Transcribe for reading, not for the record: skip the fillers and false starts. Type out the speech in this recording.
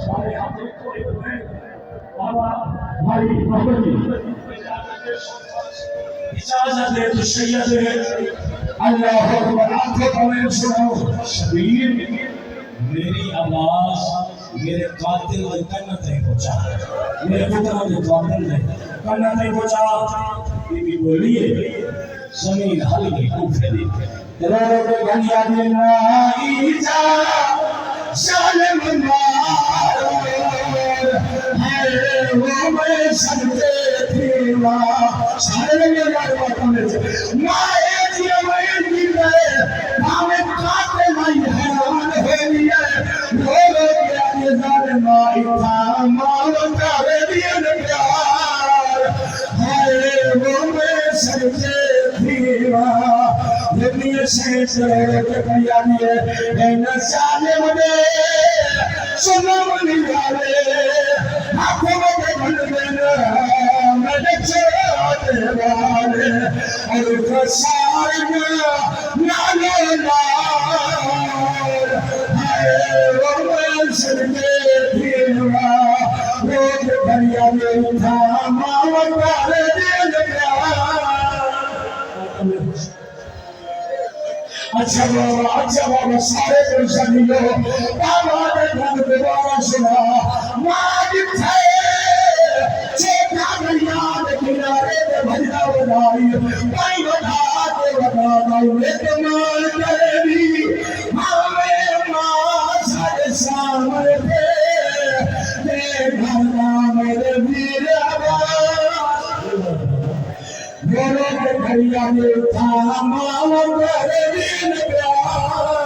सारे हाथों खोले हुए बाबा भाई भगवती इजाजत दे तो सैयद अल्लाह अकबर आंखों को मैं सुनो शबीर मेरी आवाज मेरे कातिल के कान तक पहुंचा मेरे पुत्र के कातिल ने कान तक पहुंचा बीबी बोलिए जमीन हल गई खूब फैली तेरे के गलिया में आई जा जालिम मार है वो मैं सनते थीवा सारे में यार तुमने माए दिया मैं दिले भावे काटे नहीं हैरान हो लिया रोवे क्या ये जालिम आई था मार करे दिए प्यार है वो मैं सनते थीवा दुनिया से चले के कयानी है न साले मुझे सुनो मनी वाले आंखों में बंद देना मैं चले वाले और फसार ना ना हाय वो मैं सदके फिरवा रोज भरिया में था मावा वाले दिन अच्छा बाबा सारे परेशानियों बाबा ने घर दोबारा सुना मालिक थे चेता याद किनारे पे भजना बनाई भाई बना के बना ये कमाल करेगी हमें मां सारे सामने थे देखा मेरे वीर बोलो के भैया ने था मां करे दिन प्यार